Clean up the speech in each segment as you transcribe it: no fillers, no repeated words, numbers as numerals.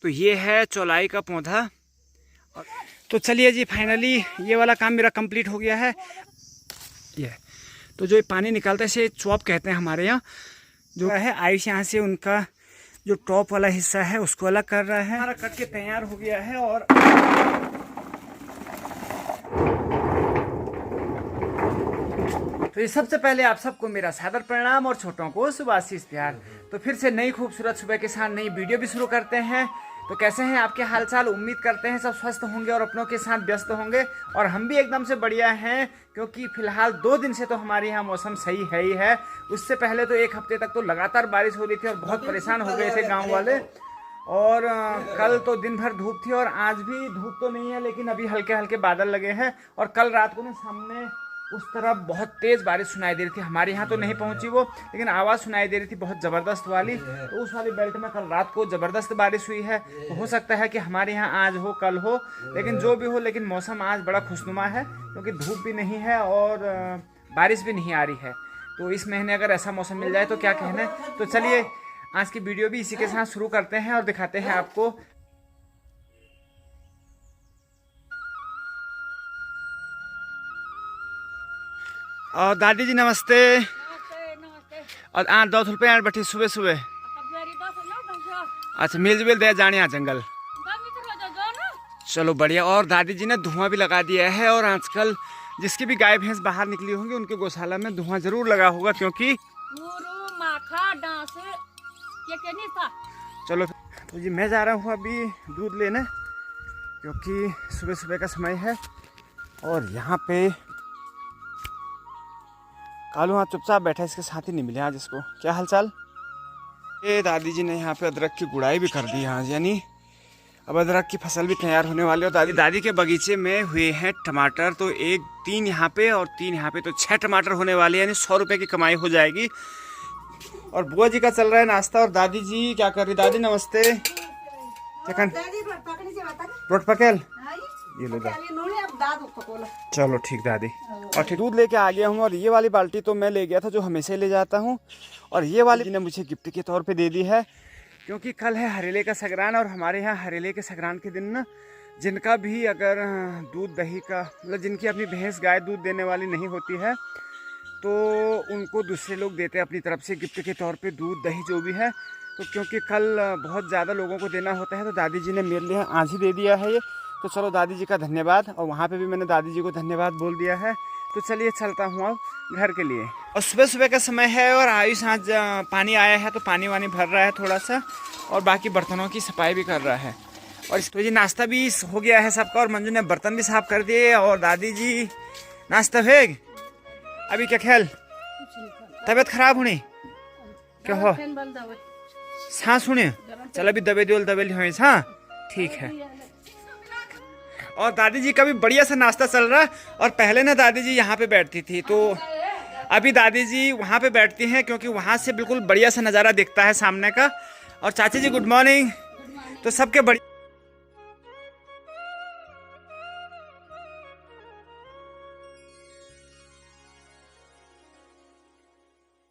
तो ये है चौलाई का पौधा। तो चलिए जी, फाइनली ये वाला काम मेरा कंप्लीट हो गया है। ये तो जो पानी निकालता है इसे चौप कहते हैं हमारे यहाँ। जो है आयुष यहाँ से उनका जो टॉप वाला हिस्सा है उसको अलग कर रहा है। हमारा कट के तैयार हो गया है। और तो ये सबसे पहले आप सबको मेरा सादर प्रणाम और छोटों को शुभाशीष प्यार। तो फिर से नई खूबसूरत सुबह के साथ नई वीडियो भी शुरू करते हैं। तो कैसे हैं आपके हालचाल? उम्मीद करते हैं सब स्वस्थ होंगे और अपनों के साथ व्यस्त होंगे। और हम भी एकदम से बढ़िया हैं, क्योंकि फिलहाल 2 दिन से तो हमारे यहाँ मौसम सही है ही है। उससे पहले तो 1 हफ्ते तक तो लगातार बारिश हो रही थी और बहुत परेशान हो गए थे गाँव वाले। और कल तो दिन भर धूप थी और आज भी धूप तो नहीं है, लेकिन अभी हल्के हल्के बादल लगे हैं। और कल रात को ना सामने उस तरफ बहुत तेज़ बारिश सुनाई दे रही थी। हमारे यहाँ तो नहीं पहुँची वो, लेकिन आवाज़ सुनाई दे रही थी बहुत ज़बरदस्त वाली। तो उस वाली बेल्ट में कल रात को ज़बरदस्त बारिश हुई है। तो हो सकता है कि हमारे यहाँ आज हो कल हो, लेकिन जो भी हो, लेकिन मौसम आज बड़ा खुशनुमा है, क्योंकि धूप भी नहीं है और बारिश भी नहीं आ रही है। तो इस महीने अगर ऐसा मौसम मिल जाए तो क्या कहना है। तो चलिए आज की वीडियो भी इसी के साथ शुरू करते हैं और दिखाते हैं आपको। और दादी जी नमस्ते। नमस्ते। और 8-10 रुपये बैठी सुबह सुबह। अच्छा मिल जुल दे जाने यहाँ जंगल। चलो बढ़िया। और दादी जी ने धुआं भी लगा दिया है। और आजकल जिसकी भी गाय भैंस बाहर निकली होंगी उनके गौशाला में धुआं जरूर लगा होगा, क्योंकि चलो तो जी मैं जा रहा हूँ अभी दूध लेने, क्योंकि सुबह सुबह का समय है। और यहाँ पे कालू हाँ चुपचाप बैठा है, इसके साथ ही नहीं मिले आज इसको। क्या हालचाल? ये दादी जी ने यहाँ पे अदरक की गुड़ाई भी कर दी आज, यानी अब अदरक की फसल भी तैयार होने वाली है। और दादी के बगीचे में हुए हैं टमाटर, तो 3 यहाँ पे और 3 यहाँ पे, तो 6 टमाटर होने वाले, यानी 100 रुपये की कमाई हो जाएगी। और बुआ जी का चल रहा है नाश्ता। और दादी जी क्या कर रही? दादी नमस्ते। रोट पकेल ये लो चलो ठीक दादी। और ठीक दूध लेके आ गया हूँ। और ये वाली बाल्टी तो मैं ले गया था, जो हमेशा ले जाता हूँ। और ये वाली ने मुझे गिफ्ट के तौर पे दे दी है, क्योंकि कल है हरेले का संग्रांद। और हमारे यहाँ हरेले के संग्रांद के दिन ना, जिनका भी अगर दूध दही का मतलब जिनकी अपनी भैंस गाय दूध देने वाली नहीं होती है, तो उनको दूसरे लोग देते हैं अपनी तरफ से गिफ्ट के तौर पे दूध दही जो भी है। तो क्योंकि कल बहुत ज़्यादा लोगों को देना होता है, तो दादी जी ने मेरे लिए आज ही दे दिया है ये। तो चलो दादी जी का धन्यवाद। और वहाँ पे भी मैंने दादी जी को धन्यवाद बोल दिया है। तो चलिए चलता हूँ अब घर के लिए। और सुबह सुबह का समय है और आयुष आज पानी आया है, तो पानी वानी भर रहा है थोड़ा सा, और बाकी बर्तनों की सफाई भी कर रहा है। और तो जी नाश्ता भी हो गया है सबका, और मंजू ने बर्तन भी साफ कर दिए। और दादी जी नाश्ता भेग अभी क्या ख्याल? तबीयत खराब होनी क्या हो? सांस सुने चल अभी दबे दबेली हो। हाँ ठीक है। और दादी जी का भी बढ़िया सा नाश्ता चल रहा है। और पहले ना दादी जी यहाँ पे बैठती थी, तो अभी दादी जी वहाँ पे बैठती हैं, क्योंकि वहाँ से बिल्कुल बढ़िया सा नज़ारा दिखता है सामने का। और चाची जी गुड मॉर्निंग। तो सबके बढ़िया।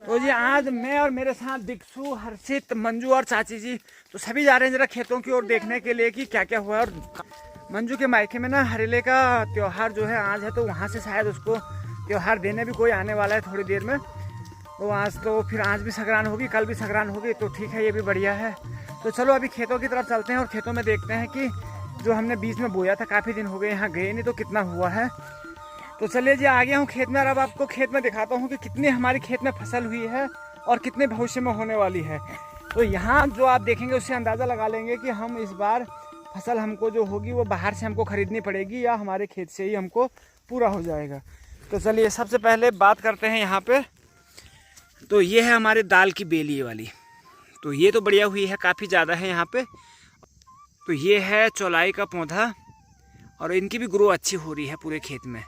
तो जी आज मैं और मेरे साथ दिक्षु, हर्षित, मंजू और चाची जी तो सभी जा रहे हैं जरा खेतों की ओर देखने के लिए कि क्या क्या हुआ है। और मंजू के मायके में ना हरेले का त्योहार जो है आज है, तो वहाँ से शायद उसको त्योहार देने भी कोई आने वाला है थोड़ी देर में। तो आज तो फिर आज भी संग्रांद होगी, कल भी संग्रांद होगी, तो ठीक है ये भी बढ़िया है। तो चलो अभी खेतों की तरफ चलते हैं और खेतों में देखते हैं कि जो हमने बीच में बोया था, काफ़ी दिन हो गए यहाँ गए नहीं, तो कितना हुआ है। तो चलिए जी आ गया हूँ खेत में। और अब आपको खेत में दिखाता हूँ कि कितनी हमारी खेत में फसल हुई है और कितने भविष्य में होने वाली है। तो यहाँ जो आप देखेंगे उससे अंदाज़ा लगा लेंगे कि हम इस बार फसल हमको जो होगी वो बाहर से हमको ख़रीदनी पड़ेगी या हमारे खेत से ही हमको पूरा हो जाएगा। तो चलिए सबसे पहले बात करते हैं यहाँ पे। तो ये है हमारे दाल की बेल ये वाली, तो ये तो बढ़िया हुई है, काफ़ी ज़्यादा है यहाँ पे। तो ये है चौलाई का पौधा, और इनकी भी ग्रो अच्छी हो रही है पूरे खेत में।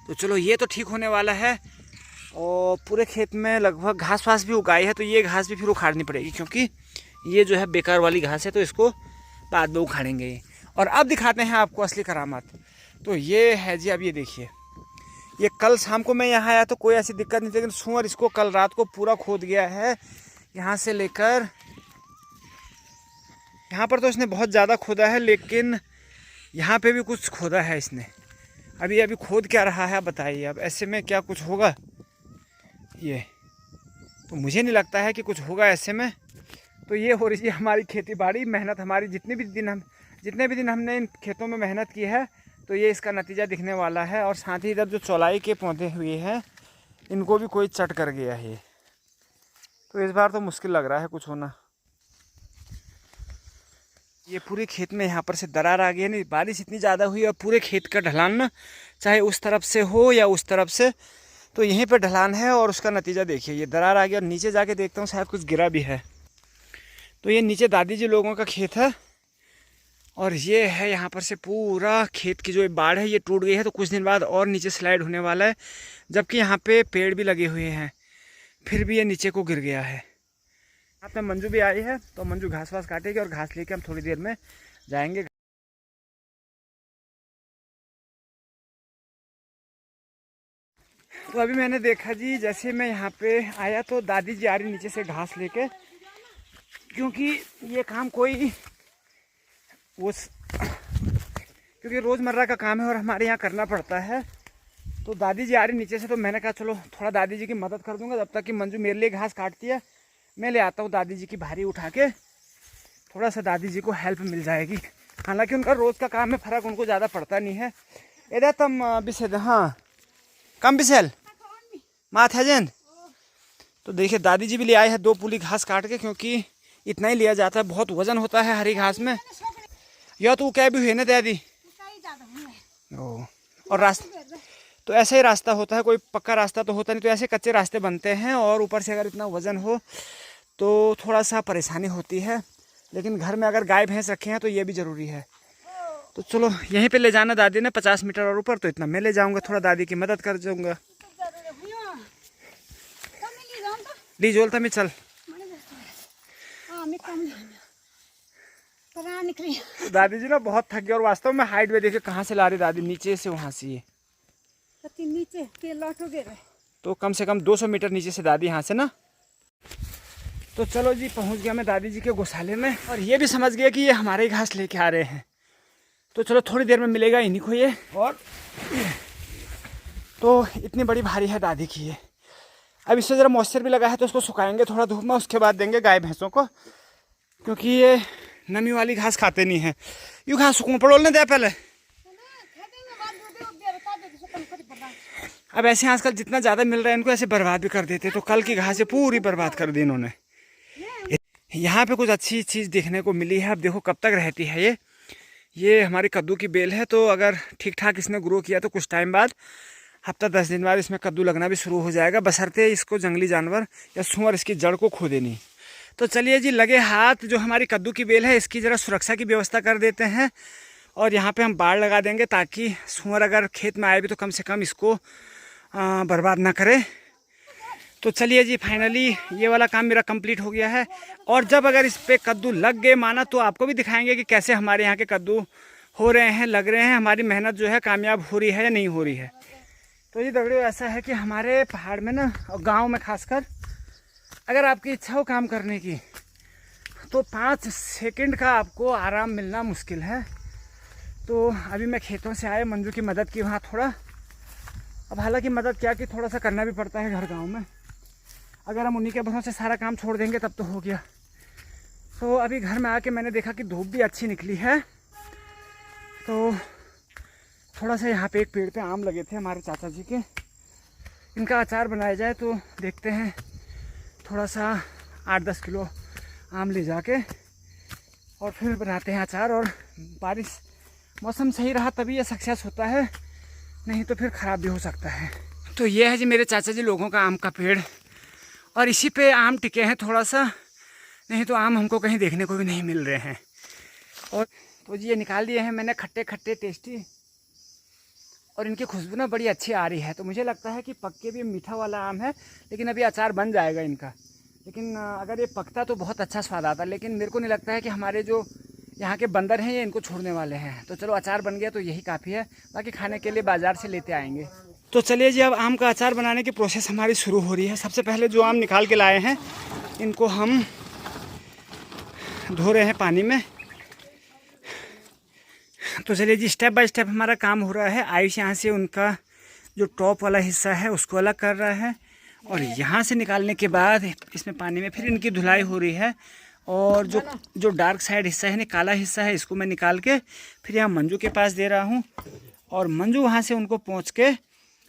तो चलो ये तो ठीक होने वाला है। और पूरे खेत में लगभग घास वास भी उगाई है, तो ये घास भी फिर उखाड़नी पड़ेगी, क्योंकि ये जो है बेकार वाली घास है, तो इसको बाद में उखाड़ेंगे। और अब दिखाते हैं आपको असली करामात। तो ये है जी, अब ये देखिए, ये कल शाम को मैं यहाँ आया तो कोई ऐसी दिक्कत नहीं थी, लेकिन सूअर इसको कल रात को पूरा खोद गया है, यहाँ से लेकर यहाँ पर तो इसने बहुत ज़्यादा खोदा है, लेकिन यहाँ पे भी कुछ खोदा है इसने। अभी खोद क्या रहा है बताइए। अब ऐसे में क्या कुछ होगा? ये तो मुझे नहीं लगता है कि कुछ होगा ऐसे में। तो ये हो रही है हमारी खेती बाड़ी, मेहनत हमारी। जितने भी दिन हमने इन खेतों में मेहनत की है, तो ये इसका नतीजा दिखने वाला है। और साथ ही इधर जो चौलाई के पौधे हुए हैं, इनको भी कोई चट कर गया है। तो इस बार तो मुश्किल लग रहा है कुछ होना। ये पूरे खेत में यहाँ पर से दरार आ गई है। नहीं, बारिश इतनी ज़्यादा हुई और पूरे खेत का ढलान ना, चाहे उस तरफ से हो या उस तरफ से, तो यहीं पर ढलान है। और उसका नतीजा देखिए, ये दरार आ गया। और नीचे जाके देखता हूँ, शायद कुछ गिरा भी है। तो ये नीचे दादी जी लोगों का खेत है, और ये है यहाँ पर से पूरा खेत की जो बाढ़ है, ये टूट गई है। तो कुछ दिन बाद और नीचे स्लाइड होने वाला है, जबकि यहाँ पे पेड़ भी लगे हुए हैं, फिर भी ये नीचे को गिर गया है। यहाँ पे मंजू भी आई है, तो मंजू घास वास काटेगी और घास लेके हम थोड़ी देर में जाएंगे। तो अभी मैंने देखा जी, जैसे मैं यहाँ पे आया तो दादी जी आ रही नीचे से घास लेके, क्योंकि ये काम क्योंकि रोज़मर्रा का काम है और हमारे यहाँ करना पड़ता है। तो दादी जी आ रही नीचे से, तो मैंने कहा चलो थोड़ा दादी जी की मदद कर दूंगा, जब तक कि मंजू मेरे लिए घास काटती है। मैं ले आता हूँ दादी जी की भारी उठा के, थोड़ा सा दादी जी को हेल्प मिल जाएगी। हालांकि उनका रोज़ का काम में फ़र्क उनको ज़्यादा पड़ता नहीं है। इधर तम बिसेल, हाँ कम बिसेल माथ है जैन। तो देखिए दादी जी भी ले आए हैं 2 पुली घास काट के, क्योंकि इतना ही लिया जाता है, बहुत वजन होता है हरी घास में। या तो क्या भी हुए ना दादी। ओ, और रास्ता तो ऐसे ही रास्ता होता है, कोई पक्का रास्ता तो होता नहीं, तो ऐसे कच्चे रास्ते बनते हैं। और ऊपर से अगर इतना वज़न हो तो थोड़ा सा परेशानी होती है। लेकिन घर में अगर गाय भैंस रखे हैं तो ये भी ज़रूरी है। तो चलो यहीं पे ले जाना दादी ने 50 मीटर और ऊपर, तो इतना मैं ले जाऊंगा, थोड़ा दादी की मदद कर जाऊंगा। ली जोलता मैं चल। तो दादी जी ना बहुत थक गई, और वास्तव में हाइट में देखिए कहाँ से ला रही दादी, नीचे से वहाँ से। ये तो कम से कम 200 मीटर नीचे से दादी यहाँ से ना। तो चलो जी, पहुँच गया मैं दादी जी के गौशाले में, और ये भी समझ गया कि ये हमारे ही घास लेके आ रहे हैं। तो चलो थोड़ी देर में मिलेगा इन्हीं को ये। और तो इतनी बड़ी भारी है दादी की ये। अब इससे ज़रा मॉइस्चर भी लगा है, तो उसको सुखाएंगे थोड़ा धूप में, उसके बाद देंगे गाय भैंसों को, क्योंकि ये नमी वाली घास खाते नहीं है। यूँ घास सुखूँ पड़ोलने दे पहले। अब ऐसे आजकल जितना ज़्यादा मिल रहा है इनको ऐसे बर्बाद भी कर देते, तो कल की घास पूरी बर्बाद कर दी इन्होंने। यहाँ पे कुछ अच्छी चीज़ देखने को मिली है। अब देखो कब तक रहती है ये हमारी कद्दू की बेल है। तो अगर ठीक ठाक इसने ग्रो किया तो कुछ टाइम बाद, हफ्ता 10 दिन बाद इसमें कद्दू लगना भी शुरू हो जाएगा, बशर्ते इसको जंगली जानवर या सूअर इसकी जड़ को खो देनी। तो चलिए जी, लगे हाथ जो हमारी कद्दू की बेल है, इसकी ज़रा सुरक्षा की व्यवस्था कर देते हैं। और यहाँ पे हम बाड़ लगा देंगे, ताकि सूअर अगर खेत में आए भी तो कम से कम इसको बर्बाद ना करे। तो चलिए जी, फाइनली ये वाला काम मेरा कंप्लीट हो गया है। और जब अगर इस पे कद्दू लग गए माना, तो आपको भी दिखाएंगे कि कैसे हमारे यहाँ के कद्दू हो रहे हैं, लग रहे हैं, हमारी मेहनत जो है कामयाब हो रही है या नहीं हो रही है। तो ये दगड़ियों ऐसा है कि हमारे पहाड़ में ना, और गाँव में खासकर, अगर आपकी इच्छा हो काम करने की, तो 5 सेकंड का आपको आराम मिलना मुश्किल है। तो अभी मैं खेतों से आए, मंजू की मदद की वहाँ थोड़ा। अब हालांकि मदद क्या कि थोड़ा सा करना भी पड़ता है घर गांव में। अगर हम उन्हीं के भरोसे सारा काम छोड़ देंगे तब तो हो गया। तो अभी घर में आके मैंने देखा कि धूप भी अच्छी निकली है, तो थोड़ा सा यहाँ पे एक पेड़ पे आम लगे थे हमारे चाचा जी के, इनका अचार बनाया जाए। तो देखते हैं, थोड़ा सा 8-10 किलो आम ले जाके और फिर बनाते हैं अचार। और बारिश मौसम सही रहा तभी ये सक्सेस होता है, नहीं तो फिर ख़राब भी हो सकता है। तो ये है जी मेरे चाचा जी लोगों का आम का पेड़, और इसी पे आम टिके हैं थोड़ा सा, नहीं तो आम हमको कहीं देखने को भी नहीं मिल रहे हैं। और तो जी ये निकाल दिए हैं मैंने, खट्टे खट्टे टेस्टी, और इनकी खुशबू ना बड़ी अच्छी आ रही है। तो मुझे लगता है कि पक्के भी मीठा वाला आम है, लेकिन अभी अचार बन जाएगा इनका। लेकिन अगर ये पकता तो बहुत अच्छा स्वाद आता, लेकिन मेरे को नहीं लगता है कि हमारे जो यहाँ के बंदर हैं ये इनको छोड़ने वाले हैं। तो चलो अचार बन गया तो यही काफ़ी है, बाकी खाने के लिए बाज़ार से लेते आएंगे। तो चलिए जी, अब आम का अचार बनाने की प्रोसेस हमारी शुरू हो रही है। सबसे पहले जो आम निकाल के लाए हैं, इनको हम धो रहे हैं पानी में। तो चलिए जी, स्टेप बाय स्टेप हमारा काम हो रहा है। आयुष यहाँ से उनका जो टॉप वाला हिस्सा है उसको अलग कर रहा है, और यहाँ से निकालने के बाद इसमें पानी में फिर इनकी धुलाई हो रही है। और जो डार्क साइड हिस्सा है, काला हिस्सा है, इसको मैं निकाल के फिर यहाँ मंजू के पास दे रहा हूँ, और मंजू वहाँ से उनको पहुँच के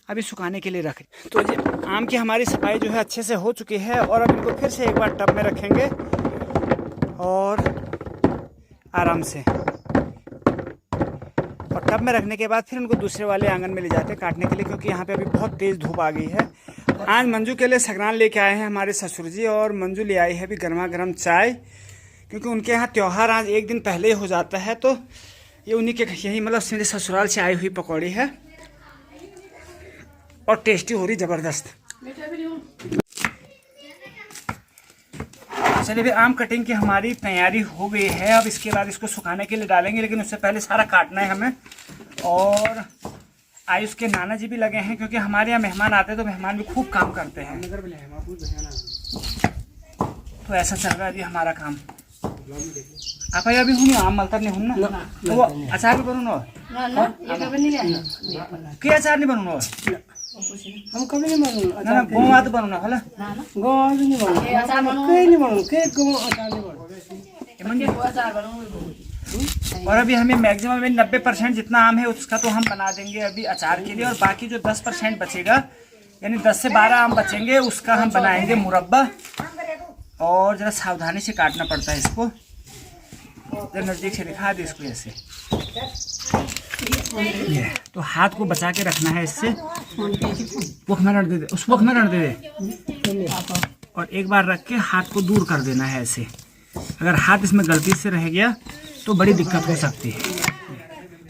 अभी सुखाने के लिए रखे। तो ये आम की हमारी सफाई जो है अच्छे से हो चुकी है, और अब इनको फिर से एक बार टब में रखेंगे और आराम से, और टब में रखने के बाद फिर उनको दूसरे वाले आंगन में ले जाते हैं काटने के लिए, क्योंकि यहाँ पे अभी बहुत तेज़ धूप आ गई है। आज मंजू के लिए सगरान लेके आए हैं हमारे ससुर जी, और मंजू ले आई है अभी गर्मा गर्म चाय, क्योंकि उनके यहाँ त्यौहार आज एक दिन पहले ही हो जाता है। तो ये उन्हीं के यही मतलब मेरे ससुराल से आई हुई पकौड़ी है, और टेस्टी हो रही ज़बरदस्त। चलिए भी आम कटिंग की हमारी तैयारी हो गई है। अब इसके बाद इसको सुखाने के लिए डालेंगे, लेकिन उससे पहले सारा काटना है हमें। और आयुष के नाना जी भी लगे हैं, क्योंकि हमारे यहाँ मेहमान आते हैं तो मेहमान भी खूब काम करते हैं। तो ऐसा चल रहा है जी हमारा काम। आप अभी हूँ आम मलतर नहीं हूँ ना, तो अचार भी बनू ना, क्या अचार नहीं बनू हम कभी नहीं बनू ना, गोवा तो बनू ना होला, गोवा भी नहीं बनू, कहीं नहीं बनू, के गोवा अचार नहीं बनू। और अभी हमें मैक्सिमम 90% जितना आम है उसका तो हम बना देंगे अभी अचार के लिए, और बाकी जो 10% बचेगा, यानी 10 से 12 आम बचेंगे, उसका हम बनाएंगे मुरब्बा। और ज़रा सावधानी से काटना पड़ता है इसको, जरा नज़दीक से दिखा दे इसको ऐसे। ये तो हाथ को बचा के रखना है इससे। वक्त में रख दे दे, उस वक्त में रख दे दे, और एक बार रख के हाथ को दूर कर देना है ऐसे। अगर हाथ इसमें गलती से रह गया तो बड़ी दिक्कत हो सकती है।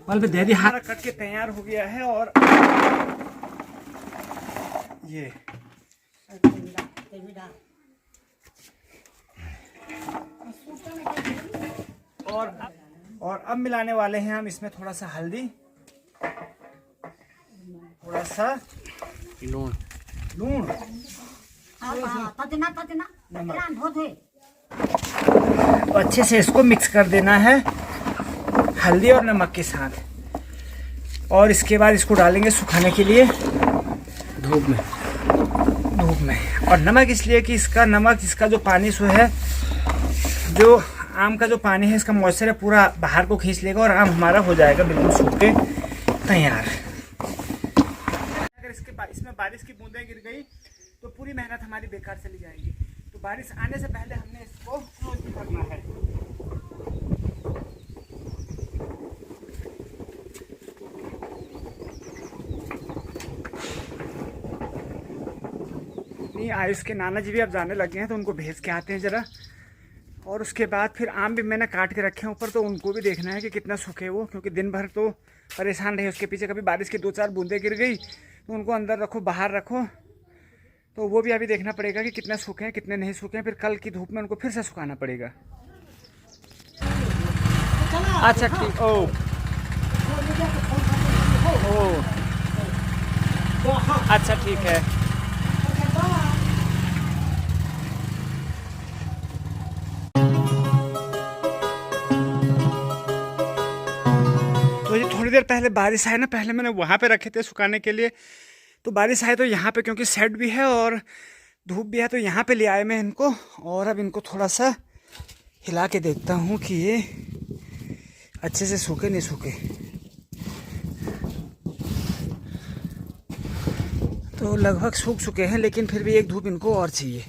बल पे दे दी, हाथ कट के तैयार हो गया है। और ये और अब मिलाने वाले हैं हम इसमें थोड़ा सा हल्दी, थोड़ा सा लूण, अच्छे से इसको मिक्स कर देना है हल्दी और नमक के साथ। और इसके बाद इसको डालेंगे सुखाने के लिए धूप में। और नमक इसलिए कि इसका जो पानी सो है, जो आम का जो पानी है, इसका मॉइस्चर है पूरा बाहर को खींच लेगा, और आम हमारा हो जाएगा बिल्कुल सूख के तैयार। अगर इसमें बारिश की बूंदें गिर गई तो पूरी मेहनत हमारी बेकार चली जाएगी। तो बारिश आने से पहले हमने इसको क्लोज भी करना है। नहीं, आयुष के नाना जी भी अब जाने लगे हैं, तो उनको भेज के आते हैं ज़रा। और उसके बाद फिर आम भी मैंने काट के रखे हैं ऊपर, तो उनको भी देखना है कि कितना सूखे वो, क्योंकि दिन भर तो परेशान रहे उसके पीछे। कभी बारिश की 2-4 बूंदें गिर गई तो उनको अंदर रखो, बाहर रखो, तो वो भी अभी देखना पड़ेगा कि कितना सूखे हैं कितने नहीं सूखे हैं। फिर कल की धूप में उनको फिर से सुखाना पड़ेगा। अच्छा ठीक, ओ अच्छा ठीक है। थोड़ी देर पहले बारिश आए ना, पहले मैंने वहाँ पे रखे थे सुखाने के लिए, तो बारिश आए तो यहाँ पे, क्योंकि शेड भी है और धूप भी है, तो यहाँ पे ले आए मैं इनको। और अब इनको थोड़ा सा हिला के देखता हूँ कि ये अच्छे से सूखे नहीं सूखे। तो लगभग सूख चुके हैं, लेकिन फिर भी एक धूप इनको और चाहिए।